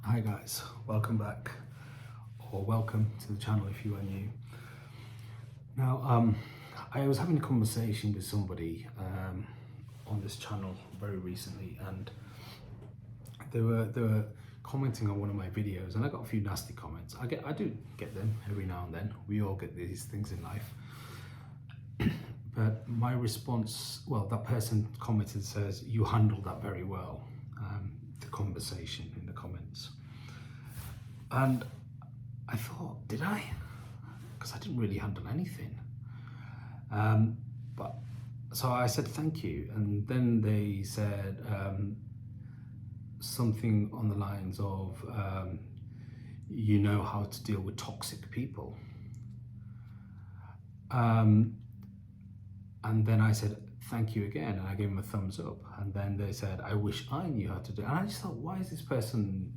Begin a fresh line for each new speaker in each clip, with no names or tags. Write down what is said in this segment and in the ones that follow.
Hi guys, welcome back, or welcome to the channel if you are new. Now, I was having a conversation with somebody on this channel very recently, and they were commenting on one of my videos, and I got a few nasty comments. I do get them every now and then. We all get these things in life. But my response, well, that person commented says, "You handled that very well." The conversation in the comments. And I thought, did I? Because I didn't really handle anything. But so I said thank you, and then they said something on the lines of, you know how to deal with toxic people. And then I said thank you again, and I gave them a thumbs up. And then they said, I wish I knew how to do it. And I just thought, why is this person,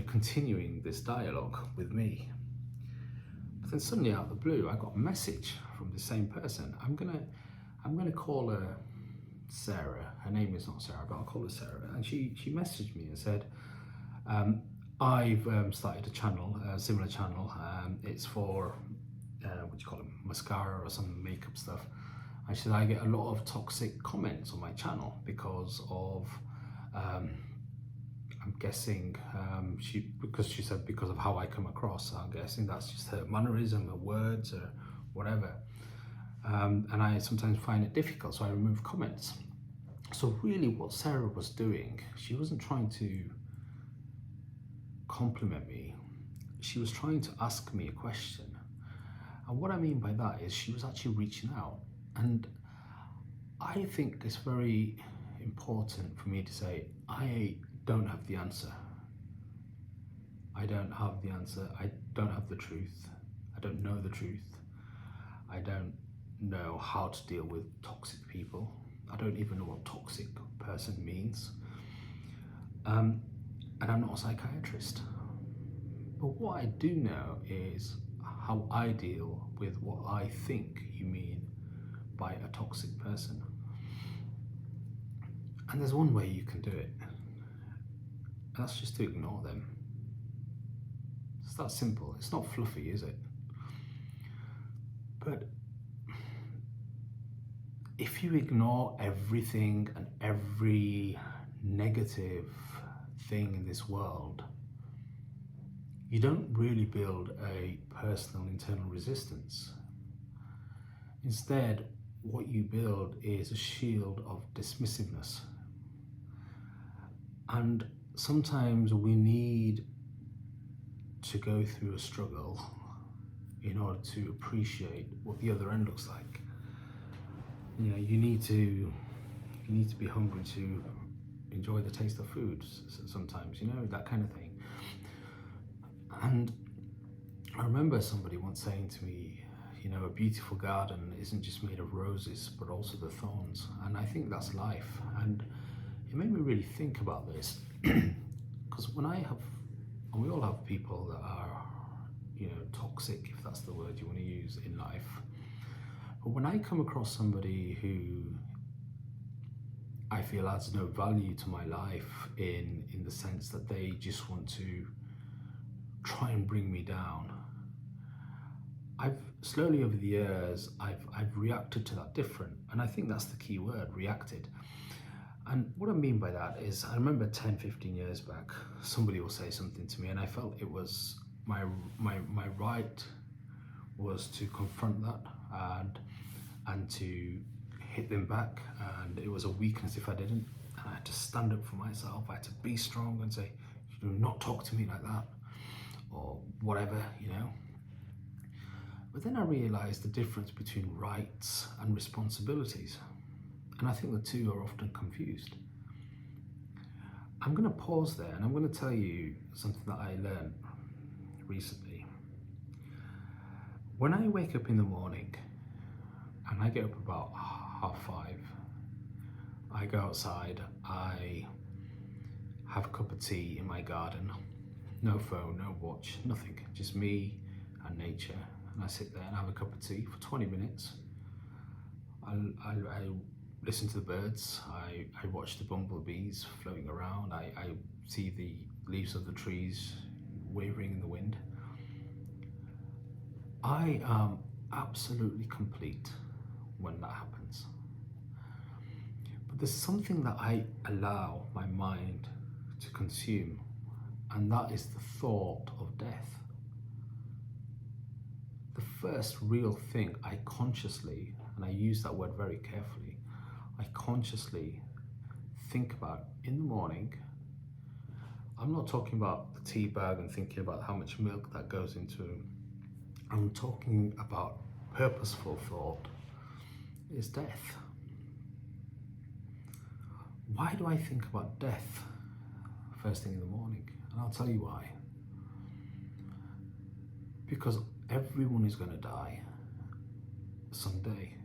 continuing this dialogue with me? But then suddenly out of the blue, I got a message from the same person. I'm gonna call her Sarah. Her name is not Sarah, but I'll call her Sarah. And she messaged me and said, I've started a channel, a similar channel. It's for what do you call it, mascara or some makeup stuff. I said I get a lot of toxic comments on my channel because of I'm guessing she said because of how I come across. I'm guessing that's just her mannerism, her words, or whatever. And I sometimes find it difficult, so I remove comments. So really, what Sarah was doing, she wasn't trying to compliment me. She was trying to ask me a question. And what I mean by that is she was actually reaching out. And I think it's very important for me to say, I don't have the answer. I don't have the answer. I don't have the truth. I don't know the truth. I don't know how to deal with toxic people. I don't even know what toxic person means. And I'm not a psychiatrist. But what I do know is how I deal with what I think you mean by a toxic person. And there's one way you can do it, and that's just to ignore them. It's that simple. It's not fluffy, is it? But if you ignore everything and every negative thing in this world, you don't really build a personal internal resistance. Instead, what you build is a shield of dismissiveness. And sometimes we need to go through a struggle in order to appreciate what the other end looks like. You need to be hungry to enjoy the taste of food sometimes, that kind of thing. And I remember somebody once saying to me, a beautiful garden isn't just made of roses, but also the thorns. And I think that's life. And it made me really think about this, because we all have people that are, toxic, if that's the word you want to use in life. But when I come across somebody who I feel adds no value to my life in the sense that they just want to try and bring me down, I've slowly over the years, I've reacted to that different. And I think that's the key word, reacted. And what I mean by that is, I remember 10, 15 years back, somebody will say something to me, and I felt it was my right was to confront that and to hit them back. And it was a weakness if I didn't. And I had to stand up for myself. I had to be strong and say, you do not talk to me like that, or whatever, But then I realized the difference between rights and responsibilities. And I think the two are often confused. I'm going to pause there, and I'm going to tell you something that I learned recently. When I wake up in the morning, and I get up about 5:30, I go outside, I have a cup of tea in my garden, no phone, no watch, nothing, just me and nature. And I sit there and have a cup of tea for 20 minutes. I listen to the birds, I watch the bumblebees floating around, I see the leaves of the trees wavering in the wind. I am absolutely complete when that happens. But there's something that I allow my mind to consume, and that is the thought of death. The first real thing I consciously, and I use that word very carefully, I consciously think about in the morning. I'm not talking about the tea bag and thinking about how much milk that goes into. I'm talking about purposeful thought is death. Why do I think about death first thing in the morning? And I'll tell you why. Because everyone is going to die someday.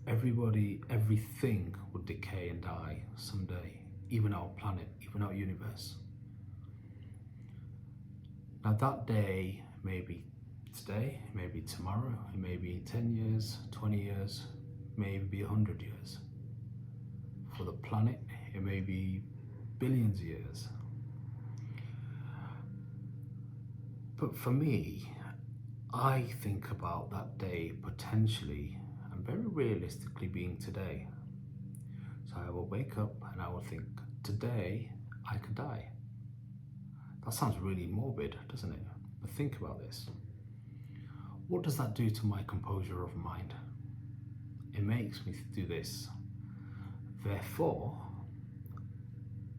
Everybody, everything will decay and die someday, even our planet, even our universe. Now that day may be today, it may be tomorrow, it may be 10 years, 20 years, maybe 100 years. For the planet, it may be billions of years. But for me, I think about that day potentially and very realistically being today. So I will wake up and I will think, today I could die. That sounds really morbid, doesn't it? But think about this. What does that do to my composure of mind? It makes me do this. Therefore,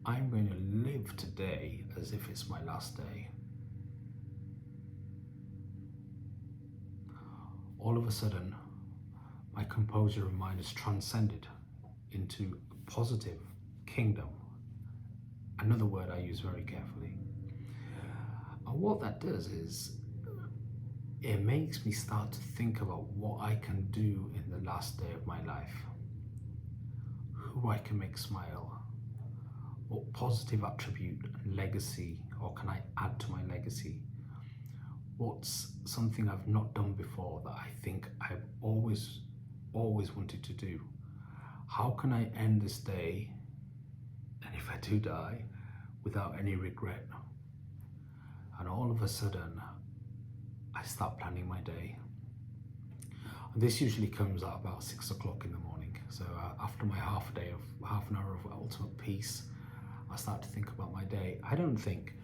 I'm going to live today as if it's my last day. All of a sudden, my composure of mind is transcended into a positive kingdom. Another word I use very carefully. And what that does is it makes me start to think about what I can do in the last day of my life, who I can make smile, what positive attribute and legacy, or can I add to my legacy? What's something I've not done before that I think I've always wanted to do? How can I end this day, and if I do die, without any regret? And all of a sudden, I start planning my day. And this usually comes at about 6 o'clock in the morning. So after my half an hour of ultimate peace, I start to think about my day. I don't think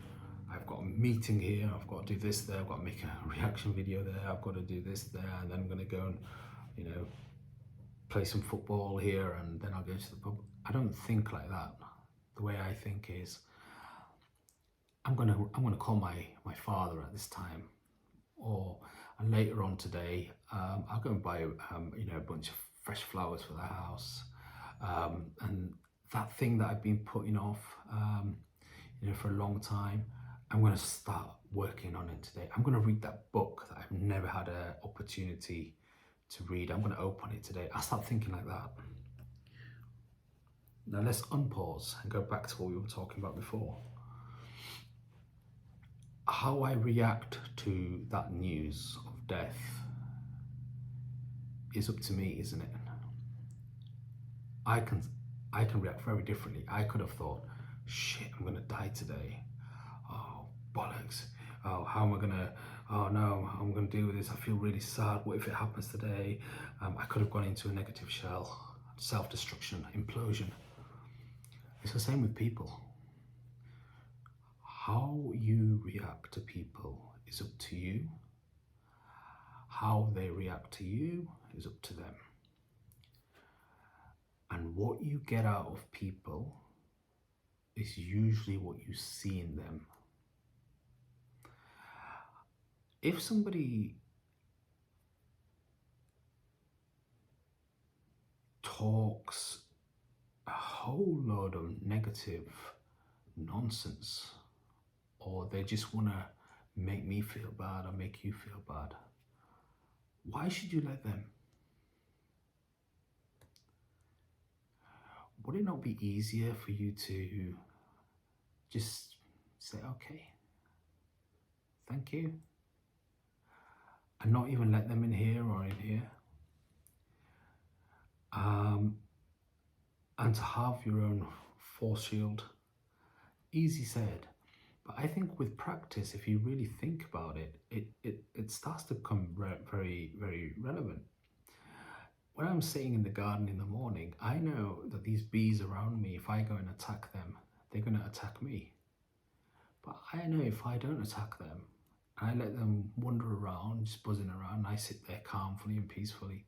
I've got a meeting here, I've got to do this there, I've got to make a reaction video there, I've got to do this there, and then I'm going to go and, play some football here, and then I'll go to the pub. I don't think like that. The way I think is, I'm gonna call my father at this time, and later on today, I'll go and buy a bunch of fresh flowers for the house, and that thing that I've been putting off, for a long time, I'm going to start working on it today. I'm going to read that book that I've never had an opportunity to read. I'm going to open it today. I start thinking like that. Now let's unpause and go back to what we were talking about before. How I react to that news of death is up to me, isn't it? I can react very differently. I could have thought, shit, I'm going to die today. Oh, bollocks. Oh, how am I going to, oh no, I'm going to deal with this. I feel really sad. What if it happens today? I could have gone into a negative shell, self-destruction, implosion. It's the same with people. How you react to people is up to you. How they react to you is up to them. And what you get out of people is usually what you see in them. If somebody talks a whole load of negative nonsense, or they just want to make me feel bad or make you feel bad, why should you let them? Would it not be easier for you to just say, okay, thank you, and not even let them in here or in here? And to have your own force shield, easy said. But I think with practice, if you really think about it, it starts to become very, very relevant. When I'm sitting in the garden in the morning, I know that these bees around me, if I go and attack them, they're going to attack me. But I know if I don't attack them, and I let them wander around, just buzzing around, and I sit there calmly and peacefully,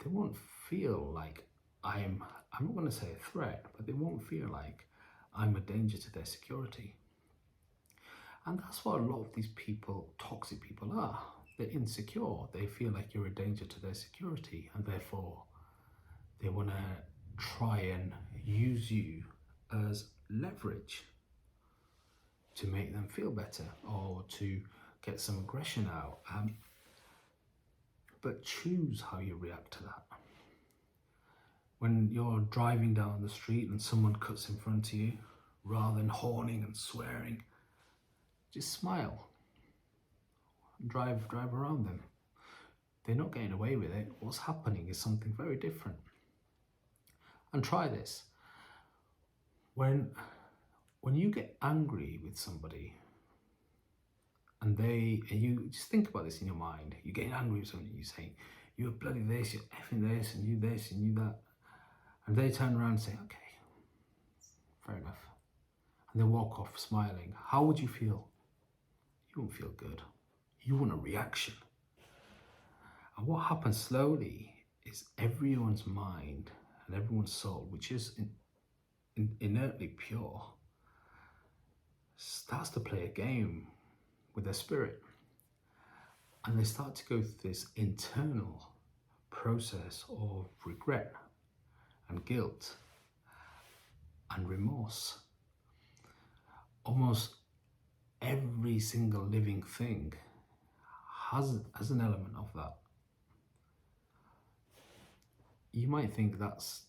they won't feel like I'm not going to say a threat, but they won't feel like I'm a danger to their security. And that's what a lot of these people, toxic people, are. They're insecure. They feel like you're a danger to their security, and therefore they want to try and use you as leverage to make them feel better or to get some aggression out. But choose how you react to that. When you're driving down the street and someone cuts in front of you, rather than horning and swearing, just smile. Drive around them. They're not getting away with it. What's happening is something very different. And try this. When you get angry with somebody, and you just think about this in your mind, you're getting angry with somebody, you say, you're bloody this, you're effing this, and you this, and you that. And they turn around and say, okay, fair enough. And they walk off smiling. How would you feel? You won't feel good. You want a reaction. And what happens slowly is everyone's mind and everyone's soul, which is inertly pure, starts to play a game with their spirit. And they start to go through this internal process of regret and guilt and remorse. Almost every single living thing has an element of that. You might think that's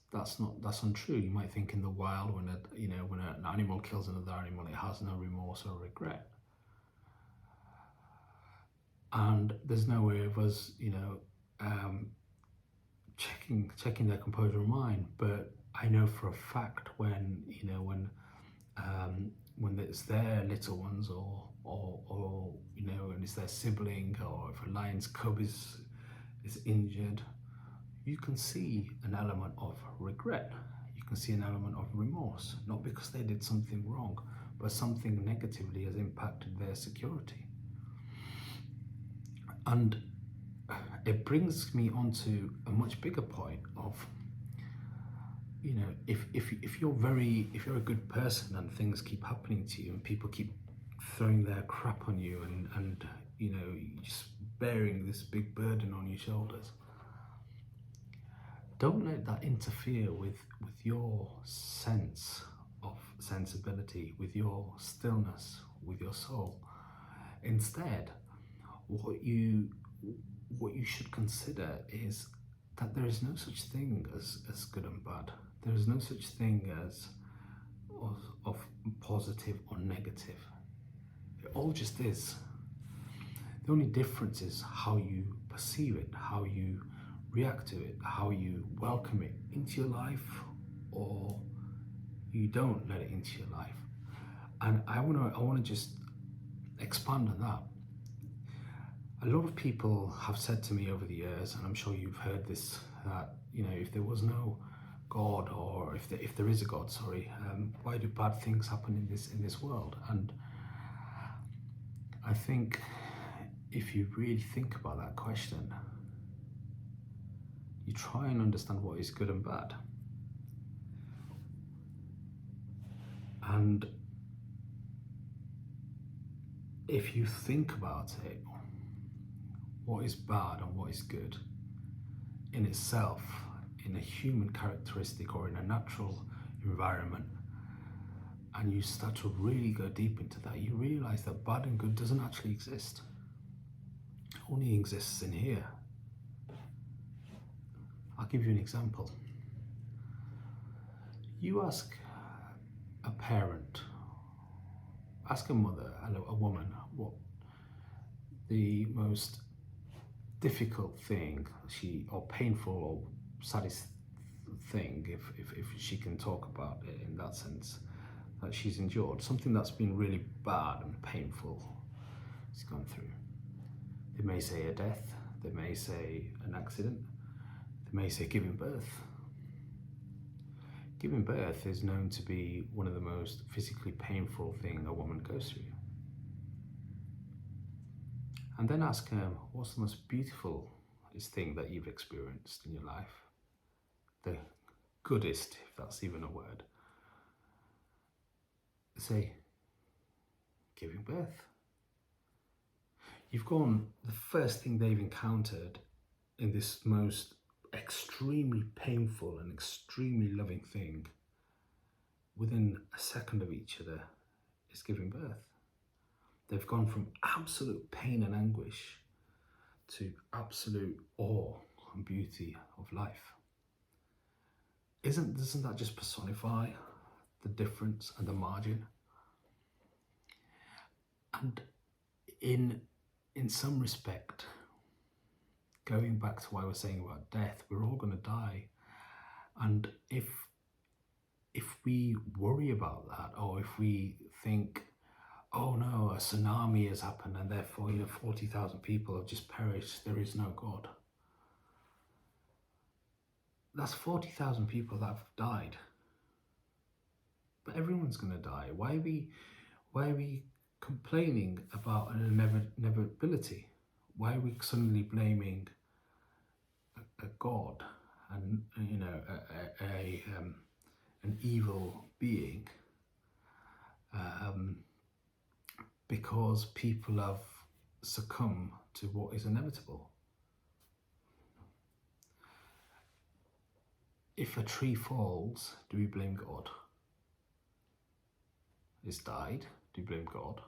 untrue. You might think in the wild, when an animal kills another animal, it has no remorse or regret. And there's no way of us, checking their composure of mind. But I know for a fact when it's their little ones, or and it's their sibling, or if a lion's cub is injured, you can see an element of regret. You can see an element of remorse, not because they did something wrong, but something negatively has impacted their security. And it brings me on to a much bigger point of, if you're a good person and things keep happening to you and people keep throwing their crap on you and just bearing this big burden on your shoulders, don't let that interfere with your sense of sensibility, with your stillness, with your soul. Instead, what you should consider is that there is no such thing as good and bad. There is no such thing as of positive or negative. It all just is. The only difference is how you perceive it, how you react to it, how you welcome it into your life, or you don't let it into your life. And I want to just expand on that. A lot of people have said to me over the years, and I'm sure you've heard this, that if there was no God, or if there is a God, why do bad things happen in this world? And I think if you really think about that question, you try and understand what is good and bad. And if you think about it, what is bad and what is good in itself, in a human characteristic or in a natural environment, and you start to really go deep into that, you realize that bad and good doesn't actually exist. It only exists in here. I'll give you an example. You ask a parent, ask a mother, a woman, what the most difficult thing or painful or saddest thing, if she can talk about it in that sense, that she's endured, something that's been really bad and painful she's gone through. They may say a death, they may say an accident, they may say giving birth. Giving birth is known to be one of the most physically painful things a woman goes through. And then ask her, what's the most beautiful thing that you've experienced in your life? The goodest, if that's even a word. Say, giving birth. You've gone, the first thing they've encountered in this most extremely painful and extremely loving thing, within a second of each other, is giving birth. They've gone from absolute pain and anguish to absolute awe and beauty of life. Doesn't that just personify the difference and the margin? And in some respect, going back to what I was saying about death, we're all going to die. And if we worry about that, or if we think, oh no, a tsunami has happened and therefore 40,000 people have just perished, there is no God. That's 40,000 people that have died. But everyone's going to die. Why are we complaining about an inevitability? Why are we suddenly blaming a God and an evil being because people have succumbed to what is inevitable? If a tree falls, do we blame God? It's died, do you blame God?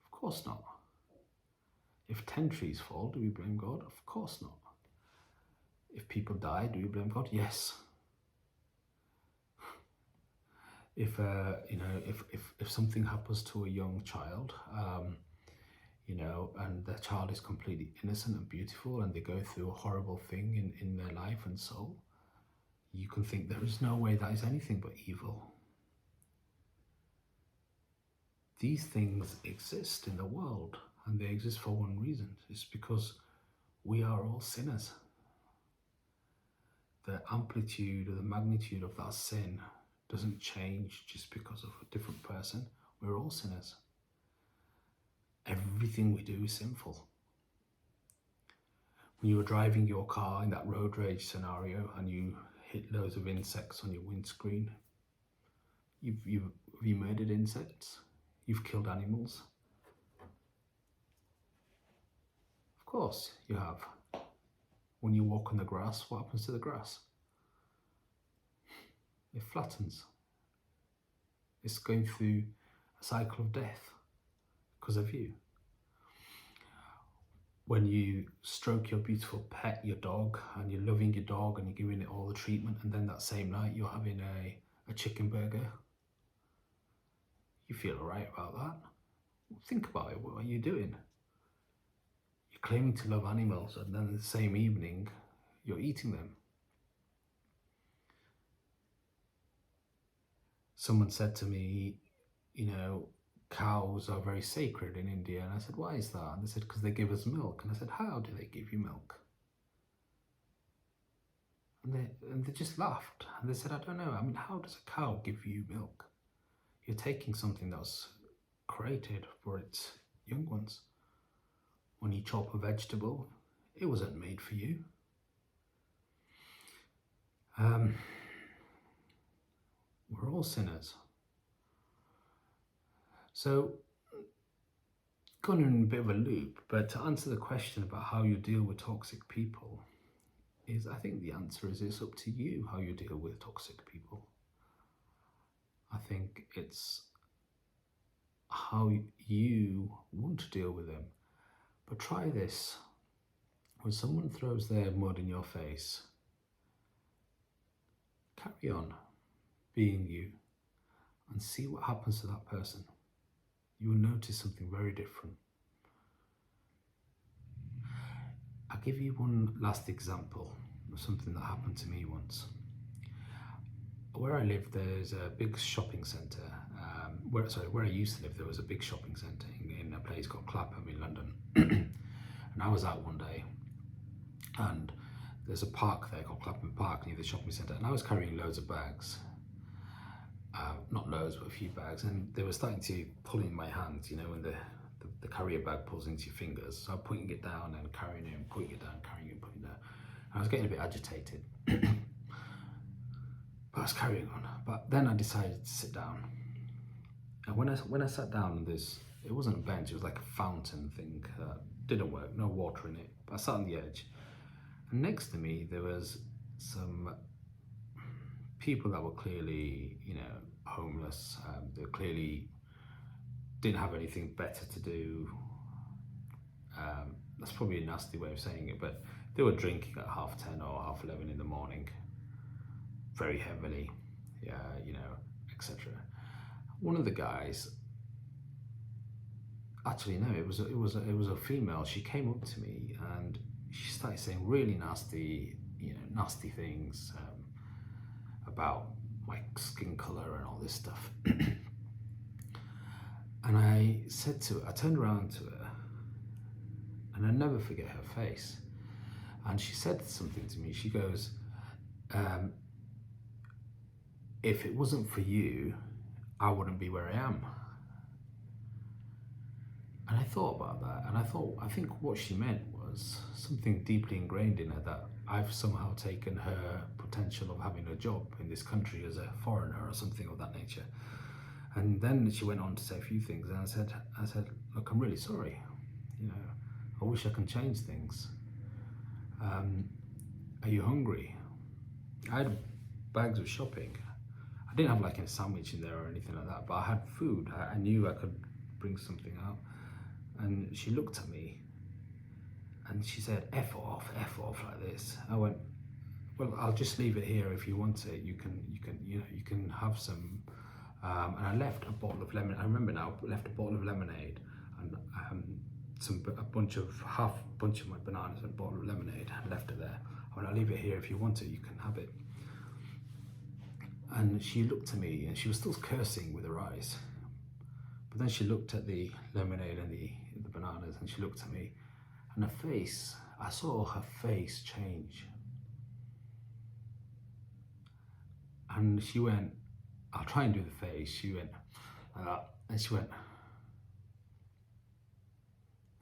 Of course not. If 10 trees fall, do we blame God? Of course not. If people die, do we blame God? Yes. If something happens to a young child, and the child is completely innocent and beautiful, and they go through a horrible thing in their life and soul, you can think there is no way that is anything but evil. These things exist in the world, and they exist for one reason. It's because we are all sinners. The amplitude or the magnitude of that sin doesn't change just because of a different person. We're all sinners. Everything we do is sinful. When you were driving your car in that road rage scenario and you hit loads of insects on your windscreen, have you murdered insects? You've killed animals? Of course you have. When you walk on the grass, what happens to the grass? It flattens. It's going through a cycle of death because of you. When you stroke your beautiful pet, your dog, and you're loving your dog and you're giving it all the treatment, and then that same night you're having a chicken burger, you feel alright about that. Think about it. What are you doing? You're claiming to love animals, and then the same evening you're eating them. Someone said to me, cows are very sacred in India. And I said, why is that? And they said, because they give us milk. And I said, how do they give you milk? And they just laughed. And they said, I don't know. I mean, how does a cow give you milk? You're taking something that's created for its young ones. When you chop a vegetable, it wasn't made for you. We're all sinners. So, gone in a bit of a loop, but to answer the question about how you deal with toxic people, I think the answer is it's up to you how you deal with toxic people. I think it's how you want to deal with them. But try this. When someone throws their mud in your face, carry on being you and see what happens to that person. You will notice something very different. I'll give you one last example of something that happened to me once. where I live, there's a big shopping centre. Where I used to live, there was a big shopping centre in a place called Clapham in London. And I was out one day, and there's a park there called Clapham Park near the shopping centre, and I was carrying loads of bags. Not loads, but a few bags, and they were starting to pull in my hands, you know, when the carrier bag pulls into your fingers. So I'm putting it down and carrying it, and putting it down, carrying it, and putting it down. And I was getting a bit agitated. But I was carrying on. But then I decided to sit down. And when I sat down, it wasn't a bench, it was like a fountain thing. Didn't work, no water in it. But I sat on the edge. And next to me, there was some people that were clearly, you know, homeless. They clearly didn't have anything better to do. That's probably a nasty way of saying it, but they were drinking at 10:30 or 11:30 in the morning, very heavily, you know, etc. One of the guys, actually no, it was a female. She came up to me and she started saying really nasty, you know, nasty things about my skin color and all this stuff. And I turned around to her, and I'll never forget her face. And she said something to me. She goes, if it wasn't for you, I wouldn't be where I am. And I thought about that, and I think what she meant was something deeply ingrained in her, that I've somehow taken her potential of having a job in this country as a foreigner or something of that nature. And then she went on to say a few things, and I said, look, I'm really sorry. You know, I wish I can change things. Are you hungry? I had bags of shopping. I didn't have like a sandwich in there or anything like that, but I had food. I knew I could bring something out. And she looked at me and she said, F off like this. I went, well, I'll just leave it here if you want it. You can have some. And I left a bottle of lemon. I remember now. I left a bottle of lemonade and a bunch of my bananas and a bottle of lemonade. I left it there. I went, I'll leave it here if you want it. You can have it. And she looked at me and she was still cursing with her eyes. But then she looked at the lemonade and the bananas, and she looked at me, and her face, I saw her face change. And she went, I'll try and do the face. She went like that, and she went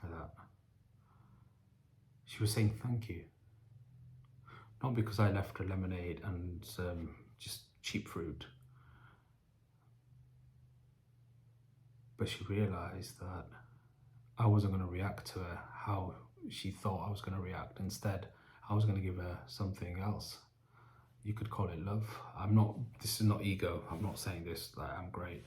like that. She was saying thank you. Not because I left her lemonade and just cheap fruit, but she realised that I wasn't going to react to her how she thought I was going to react. Instead, I was going to give her something else. You could call it love. This is not ego. I'm not saying this like I'm great.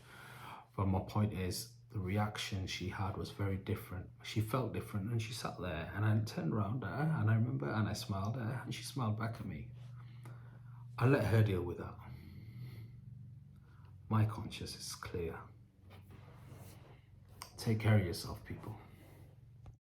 But my point is, the reaction she had was very different. She felt different, and she sat there, and I turned around at her, and I remember, and I smiled at her, and she smiled back at me. I let her deal with that. My conscience is clear. Take care of yourself, people.